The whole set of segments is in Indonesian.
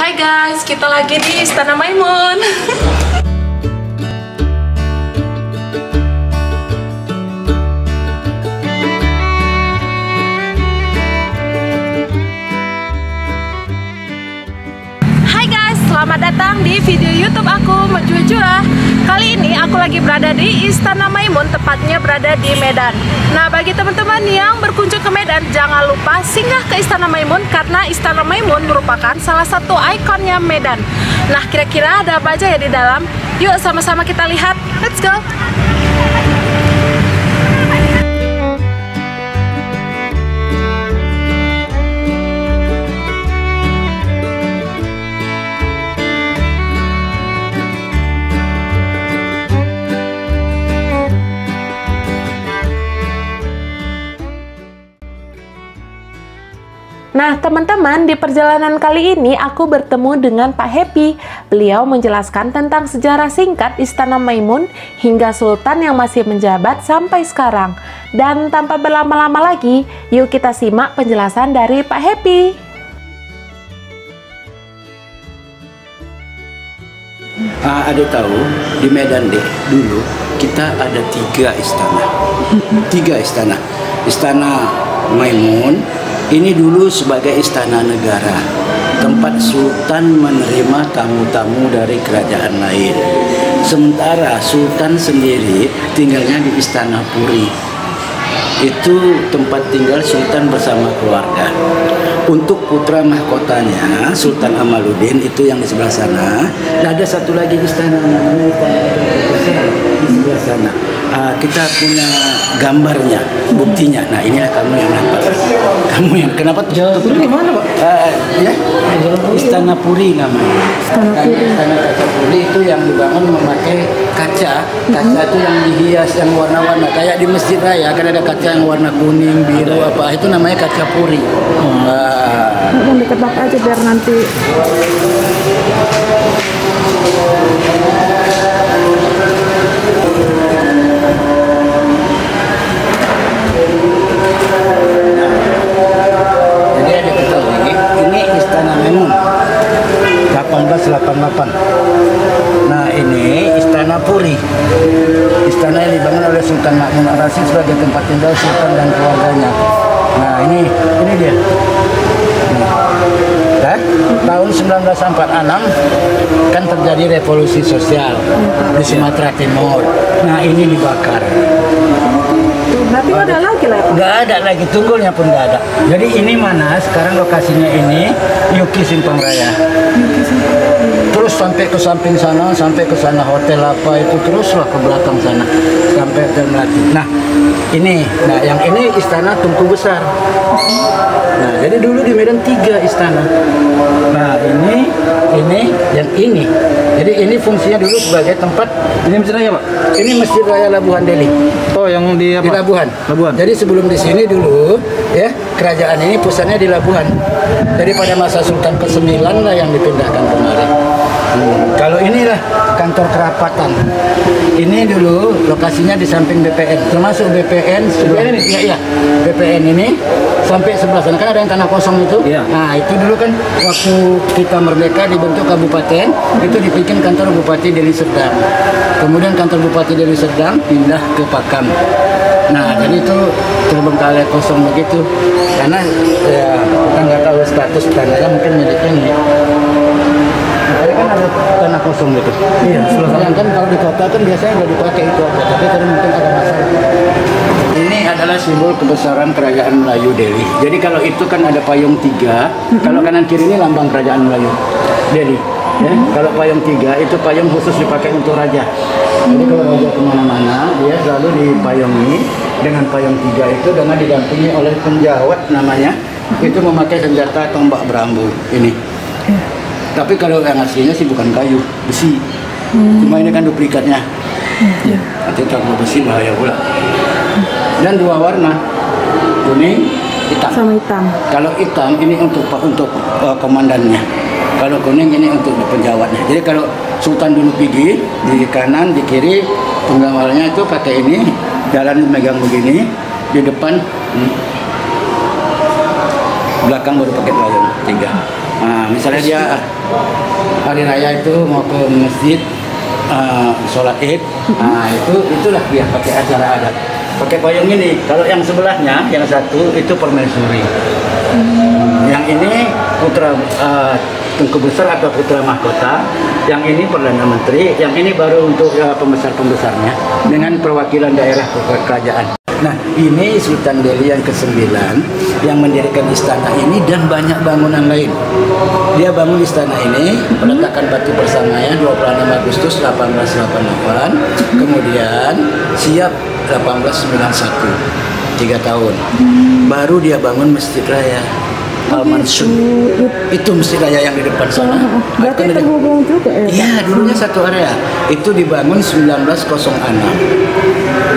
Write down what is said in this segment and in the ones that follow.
Hai guys, kita lagi di Istana Maimun. Hai guys, selamat datang di video YouTube aku Majua. Kali ini aku lagi berada di Istana Maimun, tepatnya berada di Medan. Nah, bagi teman-teman yang berkunjung ke Medan, jangan lupa singgah ke Istana Maimun karena Istana Maimun merupakan salah satu ikonnya Medan. Nah, kira-kira ada apa aja ya di dalam? Yuk sama-sama kita lihat. Let's go. Nah teman-teman, di perjalanan kali ini aku bertemu dengan Pak Happy. Beliau menjelaskan tentang sejarah singkat Istana Maimun hingga Sultan yang masih menjabat sampai sekarang. Dan tanpa berlama-lama lagi, yuk kita simak penjelasan dari Pak Happy. Ada tahu di Medan deh dulu kita ada 3 istana. 3 istana. Istana Maimun ini dulu sebagai istana negara, tempat Sultan menerima tamu-tamu dari kerajaan lain. Sementara Sultan sendiri tinggalnya di Istana Puri. Itu tempat tinggal Sultan bersama keluarga. Untuk putra mahkotanya Sultan Amaluddin itu yang di sebelah sana. Dan ada satu lagi istana namanya di sebelah sana. Kita punya gambarnya, buktinya. Nah, inilah kamu yang dapat. Kamu yang kenapa tutup? Ini mana, Pak? Ya, Istana Puri namanya. Istana Kaca Puri itu yang dibangun memakai kaca. Kaca itu yang dihias yang warna-warna. Kayak di Masjid Raya kan ada kaca yang warna kuning, biru apa. Itu namanya kaca Puri. Ditebak aja biar nanti. Maimun 1888. Nah, ini Istana Puri. Istana yang dibangun oleh Sultan Mahmud Ar-Rasyid sebagai tempat tinggal Sultan dan keluarganya. Nah, ini dia. Nah, tahun 1946 kan terjadi revolusi sosial di Sumatera Timur. Nah, ini dibakar. Berarti nggak ada lagi lah? Nggak ada lagi, tunggulnya pun nggak ada. Jadi ini mana sekarang lokasinya ini Yuki Simpang Raya. Terus sampai ke samping sana, sampai ke sana hotel apa itu, teruslah ke belakang sana sampai Hotel Melati. Nah ini, yang ini Istana Tunku Besar. Nah jadi dulu di Medan 3 istana. Nah ini, yang ini. Jadi ini fungsinya dulu sebagai tempat. Ini Masjid Raya, Pak? Ini Masjid Raya Labuhan Deli. Oh, yang di apa? Di Labuhan. Jadi sebelum di sini dulu, ya kerajaan ini pusatnya di Labuhan. Jadi pada masa Sultan ke-9 lah yang dipindahkan kemarin. Kalau inilah kantor kerapatan. Ini dulu lokasinya di samping BPN, termasuk BPN. BPN ini? Iya. BPN ini sampai sebelah sana kan ada yang tanah kosong itu. Iya. Nah itu dulu kan waktu kita merdeka dibentuk kabupaten, itu dibikin kantor Bupati Deli Serdang. Kemudian kantor Bupati Deli Serdang pindah ke Pakam. Nah jadi itu terbengkalai kosong begitu karena ya kita nggak tahu status tanahnya, mungkin milik ini. Nah, kan ada tanah kosong gitu. Iya. Sedangkan kalau di kota kan biasanya nggak dipakai itu apa, tapi karena mungkin ada masalah. Ini adalah simbol kebesaran kerajaan Melayu Delhi. Jadi kalau itu kan ada payung 3, kalau kanan kiri ini lambang kerajaan Melayu Delhi. Ya, kalau payung 3 itu payung khusus dipakai untuk raja. Jadi kalau raja kemana-mana dia selalu dipayungi dengan payung 3 itu dengan didampingi oleh penjawat namanya. Itu memakai senjata tombak berambu ini. Tapi kalau yang aslinya sih bukan kayu, besi. Cuma ini kan duplikatnya. Nanti kalau besi bahaya pula. Dan 2 warna, kuning, hitam. Sama hitam. Kalau hitam ini untuk komandannya. Kalau kuning ini untuk penjawatnya. Jadi kalau Sultan dulu pergi di kanan, di kiri, pengawalnya itu pakai ini, jalan megang begini, di depan, belakang baru pakai payung 3. Nah, misalnya dia hari raya itu mau ke masjid sholat id, nah itulah dia pakai acara adat, pakai payung ini. Kalau yang sebelahnya, yang satu itu permaisuri, yang ini putra Tengku Besar atau putra mahkota, yang ini perdana menteri, yang ini baru untuk pembesar-pembesarnya dengan perwakilan daerah kerajaan. Nah, ini Sultan Delhi yang ke-9 yang mendirikan istana ini dan banyak bangunan lain. Dia bangun istana ini, peletakan batu persamanya 26 Agustus 1888, kemudian siap 1891, 3 tahun. Baru dia bangun Masjid Raya Al-Mansur. Itu Masjid Raya yang di depan sana. Berarti terhubung juga ya? Iya, dulunya satu area. Itu dibangun 1906.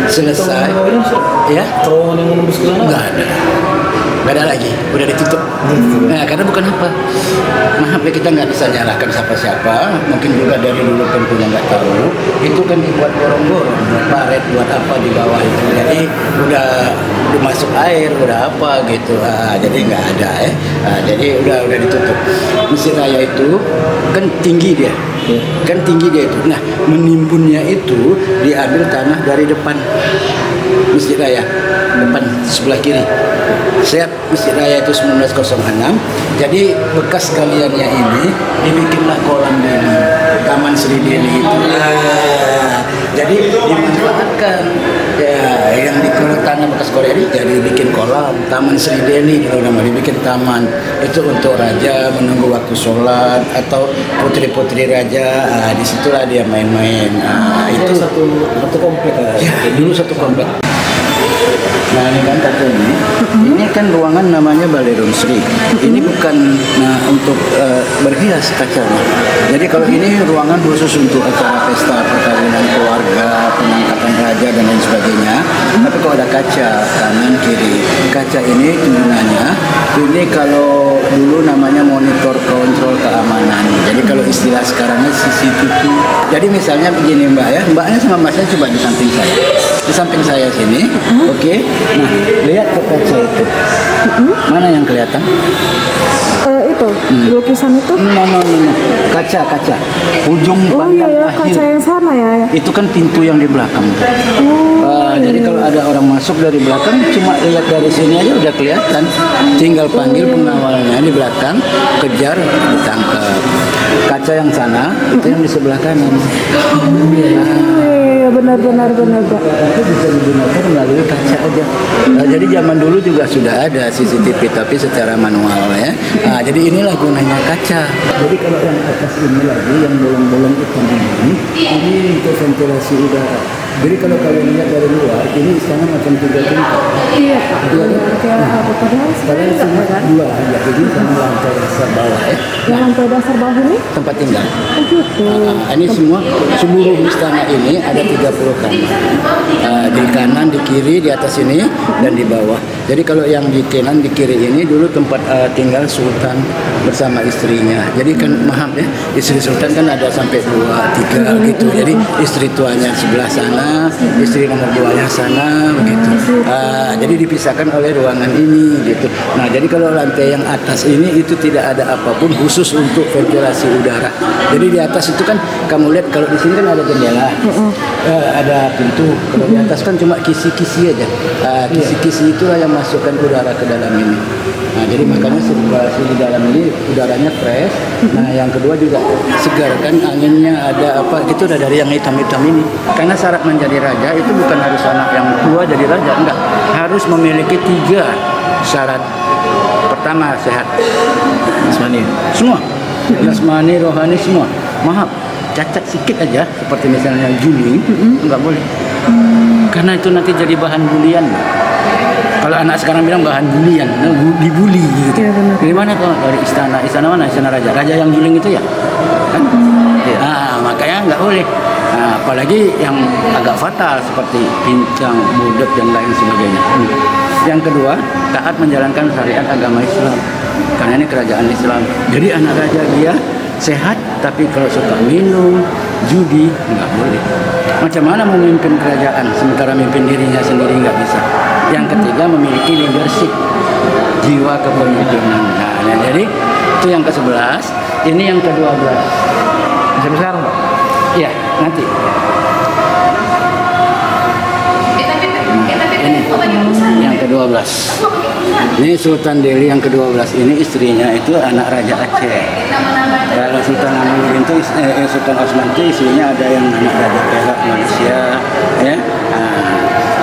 Selesai. Ya? Terowongan yang menembus ke sana? Enggak ada. Enggak ada lagi, udah ditutup. Nah, karena bukan apa. Maaf ya, kita nggak bisa nyalahkan siapa-siapa. Mungkin juga dari dulu tentunya nggak tahu. Itu kan dibuat gorong-gorong, buat paret, buat apa di bawah itu. Jadi udah masuk air, udah apa gitu. Jadi nggak ada ya. Jadi udah ditutup. Masjid Raya itu kan tinggi dia. Kan tinggi dia itu. Nah, menimbunnya itu diambil tanah dari depan Masjid Raya, depan sebelah kiri. Siap Masjid Raya itu 1906. Jadi bekas galiannya ini dibikinlah kolam Delhi, Taman Sri Delhi itu. Jadi dimanfaatkan ya yang di tanah bekas Korea ini jadi bikin kolam, Taman Sri Delhi itu nama dibikin taman. Itu untuk raja menunggu waktu sholat atau putri-putri raja. Disitulah dia main-main. Itu satu komplek ya, dulu satu komplek. Nah, ini kan kaca ini kan ruangan namanya Baleron Sri. Ini bukan untuk berhias kacanya. Jadi kalau ini ruangan khusus untuk acara pesta perkawinan keluarga, pengangkatan raja dan lain sebagainya. Tapi kalau ada kaca kanan kiri, kaca ini gunanya ini kalau dulu namanya monitor kontrol keamanan. Jadi kalau istilah sekarangnya CCTV. Jadi misalnya begini Mbak ya, Mbaknya sama Masnya coba di samping saya. Di samping saya sini, oke. Nah, lihat ke kaca itu. Mana yang kelihatan? Itu lukisan itu. No. Kaca. Ujung pandang Iya, akhir. kaca yang sana ya. Itu kan pintu yang di belakang. Jadi kalau ada orang masuk dari belakang, cuma lihat dari sini aja udah kelihatan. Tinggal panggil pengawalnya di belakang, kejar, ditangkap. Kaca yang sana itu yang di sebelah kanan. Iya, benar. Itu bisa digunakan melalui kaca aja. Jadi zaman dulu juga sudah ada CCTV tapi secara manual ya. Jadi inilah gunanya kaca. Jadi kalau yang atas ini lagi yang bolong-bolong itu ini untuk ventilasi udara. Jadi kalau kalian lihat dari luar, ini istana macam 3 tingkat. Iya, padahal sebenarnya Cuma enggak kan? 2 aja, jadi sama lantai dasar bawah ya. Yang lantai dasar bawah ini? Tempat tinggal. Gitu. Ini semua seluruh istana ini ada 30 kamar. Di kanan, di kiri, di atas ini dan di bawah. Jadi kalau yang di kanan, di kiri ini dulu tempat tinggal Sultan bersama istrinya. Jadi kan maaf ya, istri Sultan kan ada sampai 2, 3 gitu. Jadi istri tuanya sebelah sana, istri nomor 2-nya sana begitu. Jadi dipisahkan oleh ruangan ini gitu. Nah, jadi kalau lantai yang atas ini itu tidak ada apapun khusus untuk ventilasi udara. Jadi di atas itu kan kamu lihat kalau di sini kan ada jendela, ada pintu. Kalau di atas kan cuma kisi-kisi aja. Kisi-kisi itulah yang masukkan udara ke dalam ini. Nah, jadi makanya sirkulasi di dalam ini udaranya fresh. Nah, yang kedua juga segar kan, anginnya ada apa gitu udah dari yang hitam-hitam ini. Karena syarat menjadi raja itu bukan harus anak yang tua jadi raja, enggak. Harus memiliki 3 syarat. Pertama, sehat. Jasmani. Semua. Jasmani, rohani semua. Maaf, cacat sedikit aja seperti misalnya juling, enggak boleh. Karena itu nanti jadi bahan bulian. Kalau anak sekarang bilang bahan bulian, dibully gitu. Iya, benar. Dari mana kok? Dari istana. Istana mana? Istana raja. Raja yang juling itu ya? Kan? Makanya nggak boleh. Nah, apalagi yang agak fatal seperti pincang, budak dan lain sebagainya. Yang kedua, taat menjalankan syariat agama Islam. Karena ini kerajaan Islam. Jadi anak raja dia sehat, tapi kalau suka minum, judi, nggak boleh. Macam mana memimpin kerajaan sementara memimpin dirinya sendiri nggak bisa. Yang ketiga, memiliki leadership, jiwa kepemimpinan. Nah, jadi Itu yang ke-11, ini yang ke-12. Sampai sekarang, Pak? Iya, nanti. Ini yang ke-12. Ini Sultan Delhi yang ke-12 ini istrinya itu anak Raja Aceh. Kalau Sultan Anuruddin itu Sultan Osman itu istrinya ada yang anak Raja Perak Malaysia, ya.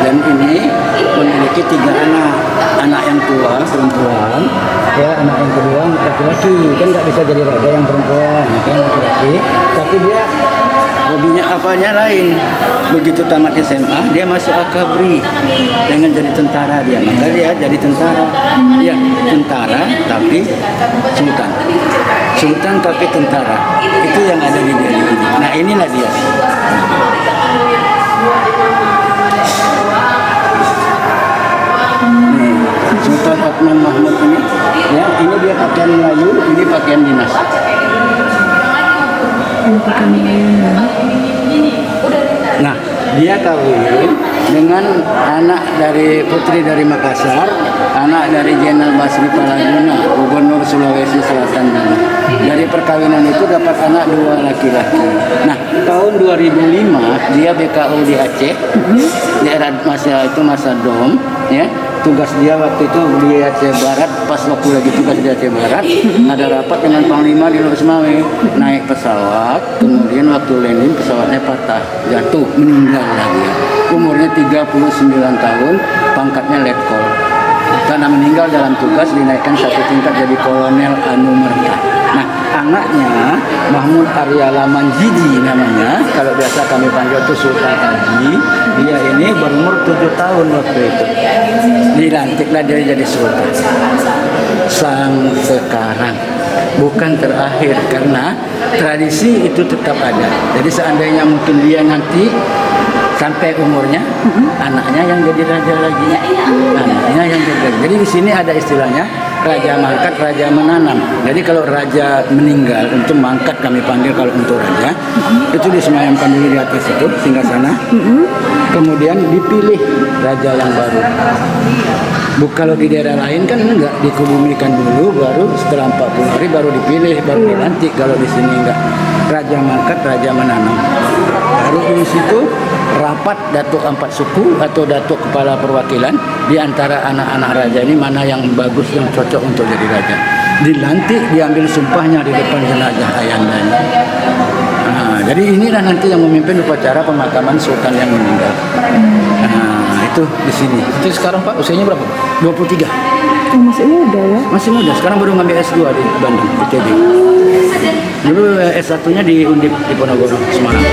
Dan ini memiliki 3 anak. Anak yang tua perempuan, ya, anak yang kedua laki-laki. Kan nggak bisa jadi raja yang perempuan, kan laki-laki. Tapi dia hobinya apanya lain. Begitu tamat SMA dia masuk akabri dengan jadi tentara dia. Maka dia jadi tentara. Ya, tentara tapi sultan. Sultan tapi tentara. Itu yang ada di Delhi ini. Nah, inilah dia. Sultan Otman Mahmud ini, ya, ini dia pakaian Melayu, ini pakaian dinas. Nah, dia kawin dengan anak dari putri dari Makassar, anak dari Jenderal Basri Palaguna, Gubernur Sulawesi Selatan. Dari perkawinan itu dapat anak 2 laki-laki. Nah, tahun 2005 dia BKO di Aceh, di era masa Dom, ya. Tugas dia waktu itu di Aceh Barat, pas waktu lagi tugas di Aceh Barat, ada rapat dengan Panglima di Losmawe, naik pesawat, kemudian waktu landing pesawatnya patah, jatuh, meninggal lagi. Umurnya 39 tahun, pangkatnya letkol. Karena meninggal dalam tugas dinaikkan 1 tingkat jadi kolonel Anumerta. Nah, anaknya Mahmud Arya Manjiji namanya, kalau biasa kami panggil itu Sultan Haji. Dia ini berumur 7 tahun waktu itu. Dilantiklah dia jadi sultan. Sekarang bukan terakhir, karena tradisi itu tetap ada. Jadi seandainya mungkin dia nanti sampai umurnya, anaknya yang jadi raja lagi, anaknya yang jadi raja. Jadi di sini ada istilahnya raja mangkat, raja menanam. Jadi kalau raja meninggal, untuk mangkat kami panggil kalau untuk raja, itu disemayamkan dulu di atas itu, singgasana. Kemudian dipilih raja yang baru. Kalau di daerah lain kan enggak, dikebumikan dulu, baru setelah 40 hari baru dipilih, baru dilantik. Kalau di sini enggak, raja mangkat, raja menanam. Baru di situ rapat datuk 4 suku atau datuk kepala perwakilan di antara anak-anak raja ini mana yang bagus, yang cocok untuk jadi raja. Dilantik, diambil sumpahnya di depan jenazah ayandanya. Nah, jadi inilah nanti yang memimpin upacara pemakaman sultan yang meninggal. Nah, itu di sini. Itu sekarang Pak usianya berapa? 23. Oh, masih muda ya? Masih muda. Sekarang baru ngambil S2 di Bandung, ITB. Dulu S1-nya di Undip di Ponorogo, Semarang.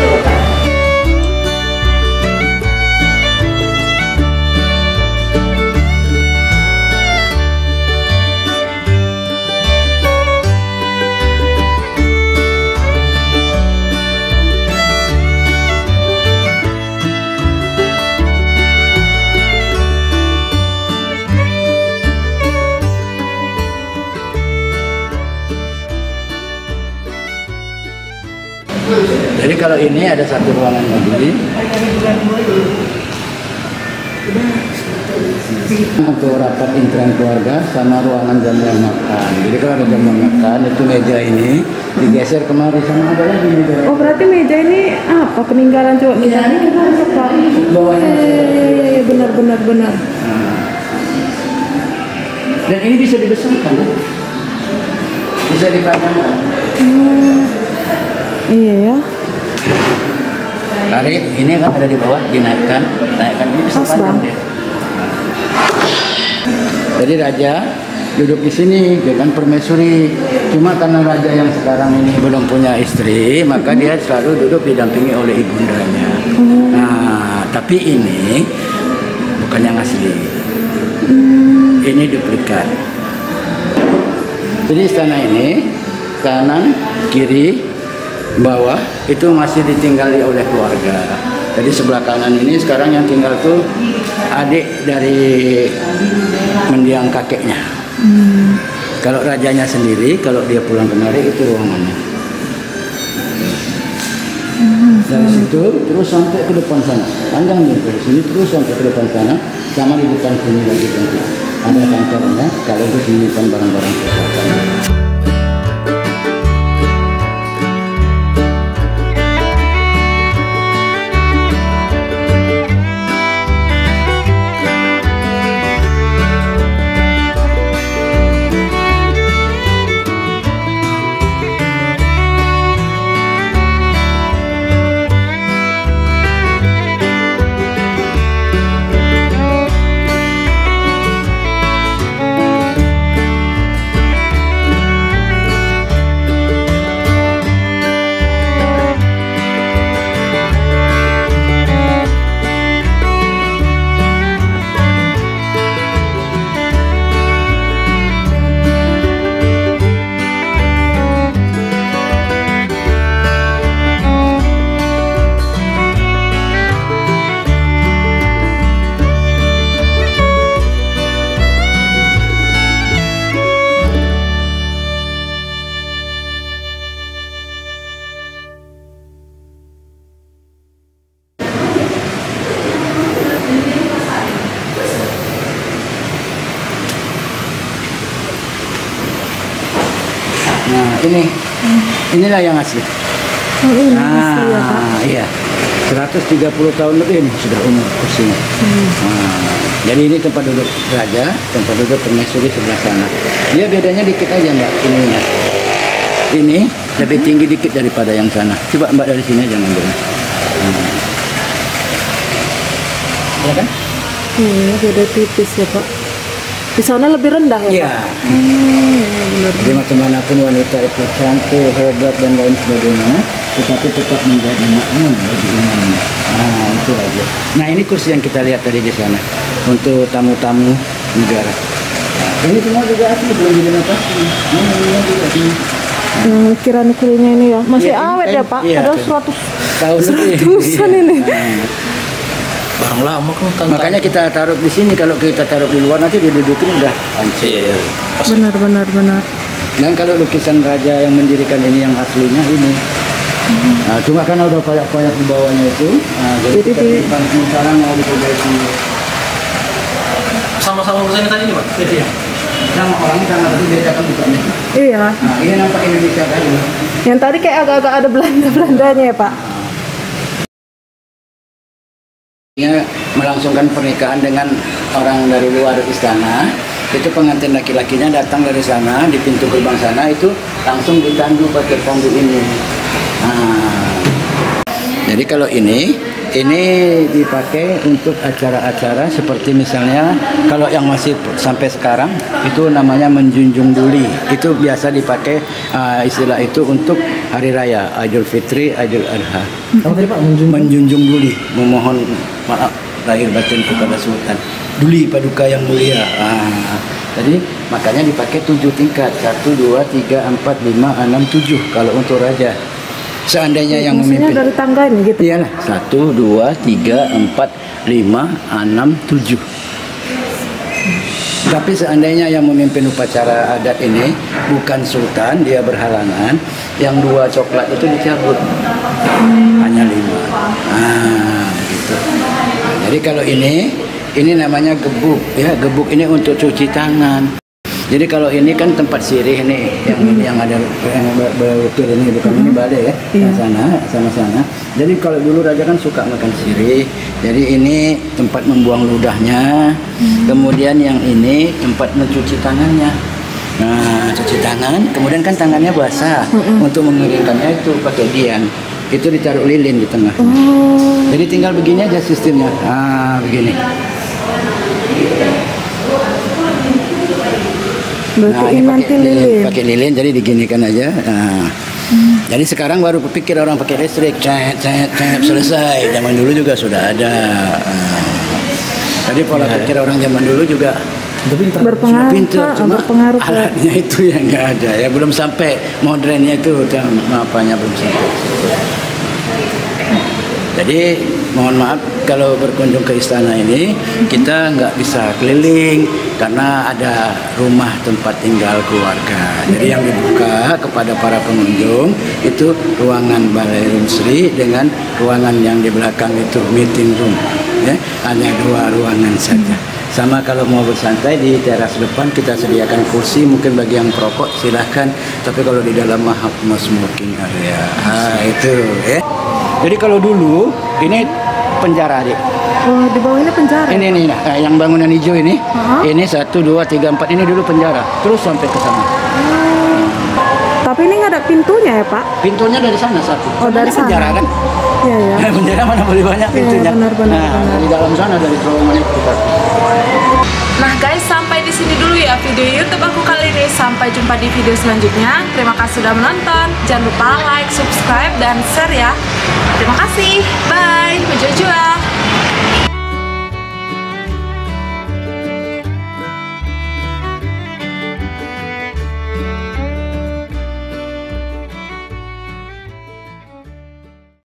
Jadi kalau ini ada satu ruangan lagi untuk rapat intern keluarga sama ruangan jamuan makan. Jadi kalau ada jamuan makan, itu meja ini digeser kemari sama ada lagi meja. Oh, berarti meja ini apa? Peninggalan coba meja ini kita rusak. Iya, benar. Dan ini bisa dibesarkan, bisa dipanjangkan. Iya ya. Tarik ini kan ada di bawah, naikkan ini bisa panjang deh. Jadi raja duduk di sini dengan permaisuri. Cuma karena raja yang sekarang ini belum punya istri, maka dia selalu duduk didampingi oleh ibundanya. Nah, tapi ini bukan yang asli. Ini duplikat. Jadi istana ini kanan, kiri, bawah itu masih ditinggali oleh keluarga. Jadi sebelah kanan ini sekarang yang tinggal tuh adik dari mendiang kakeknya. Kalau rajanya sendiri, kalau dia pulang kemari itu ruangannya. Dari situ terus sampai ke depan sana, panjang nih dari sini terus sampai ke depan sana, sama di depan sini lagi nanti ada kantornya kalau untuk menyimpan barang-barang kesehatan. Nah, inilah yang asli. Oh, ini asli ya, Pak. Iya. 130 tahun lebih ini sudah umur kursinya. Nah, jadi ini tempat duduk raja, tempat duduk permaisuri sebelah sana. Dia bedanya dikit aja Mbak, ininya. Ini lebih tinggi dikit daripada yang sana. Coba Mbak dari sini aja ngambilnya. Ya kan? Iya, beda tipis ya Pak. Di sana lebih rendah ya Iya. Pak? Benar. Jadi macam-manapun wanita itu cantik, hebat dan lain sebagainya, tetapi tetap menjadi makmum bagi imamnya. Nah, itu aja. Nah, ini kursi yang kita lihat tadi di sana untuk tamu-tamu negara. Nah, ini semua juga asli, belum direnovasi. Ini juga asli. Kirani kulinya ini ya masih Iya, awet ya Pak. iya, Padahal betul. 100 Tahun lebih. seratusan ini. Barang lama kan. Makanya kita taruh di sini. Kalau kita taruh di luar nanti didudukin udah hancur. Iya. Benar. Dan kalau lukisan raja yang mendirikan ini yang aslinya ini. Nah, cuma karena udah koyak-koyak di bawahnya itu, jadi kita sekarang mau diperbaiki. Sama-sama urusannya tadi nih Pak. Iya. Sama orangnya sama tapi beda kan bukannya. Iya. Nah, ini nampak Indonesia tadi. Yang tadi kayak agak-agak ada Belanda-Belandanya ya Pak. Dia melangsungkan pernikahan dengan orang dari luar istana. Itu pengantin laki-lakinya datang dari sana, di pintu gerbang sana itu langsung ditandu pakai tandu ini. Nah, jadi kalau ini dipakai untuk acara-acara seperti misalnya kalau yang masih sampai sekarang itu namanya menjunjung duli. Itu biasa dipakai istilah itu untuk hari raya Idul Fitri, Idul Adha. Apa tadi Pak? Menjunjung duli, memohon maaf lahir batin kepada Sultan. Duli paduka yang mulia. Jadi makanya dipakai 7 tingkat. 1, 2, 3, 4, 5, 6, 7 kalau untuk raja. Seandainya yang Maksudnya memimpin. dari tangga ini gitu. Iyalah, 1, 2, 3, 4, 5, 6, 7. Tapi seandainya yang memimpin upacara adat ini bukan sultan, dia berhalangan, yang 2 coklat itu dicabut. Hanya 5. Gitu. Nah, jadi kalau ini namanya gebuk, ya. Gebuk ini untuk cuci tangan. Jadi kalau ini kan tempat sirih nih, yang ada yang berukir ini, bukan ini balai ya, yang sana, sama sana. Jadi kalau dulu raja kan suka makan sirih, jadi ini tempat membuang ludahnya. Kemudian yang ini tempat mencuci tangannya. Nah, cuci tangan, kemudian kan tangannya basah. Untuk mengeringkannya itu pakai dian. Itu ditaruh lilin di tengah. Jadi tinggal begini aja sistemnya. Begini. Berarti ini nanti lilin. Pakai lilin, jadi diginikan aja. Jadi sekarang baru kepikir orang pakai listrik, cet, selesai. Zaman dulu juga sudah ada. Tadi pola pikir orang zaman dulu juga Berpengaruh, pintar, cuma berpengaruh ke alatnya itu yang nggak ada. Ya belum sampai modernnya itu, apanya belum sampai. Jadi mohon maaf kalau berkunjung ke istana ini kita nggak bisa keliling karena ada rumah tempat tinggal keluarga. Jadi yang dibuka kepada para pengunjung itu ruangan Balai Room Sri dengan ruangan yang di belakang itu meeting room. Ya, hanya 2 ruangan saja. Sama kalau mau bersantai di teras depan kita sediakan kursi, mungkin bagi yang perokok silahkan. Tapi kalau di dalam no smoking area. Itu ya. Jadi kalau dulu ini penjara Adik. Oh, di bawah ini penjara. Ini nih, yang bangunan hijau ini. Ini 1, 2, 3, 4 ini dulu penjara. Terus sampai ke sana. Tapi ini nggak ada pintunya ya Pak? Pintunya dari sana satu. Oh, dari sana. Penjara kan? Iya ya. Penjara mana boleh banyak pintunya. benar. Di dalam sana dari terowongan itu kita. Nah guys, sampai di sini dulu ya video YouTube aku kali ini. Sampai jumpa di video selanjutnya. Terima kasih sudah menonton. Jangan lupa like, subscribe, dan share ya. Terima kasih. Bye. Menjua-jua.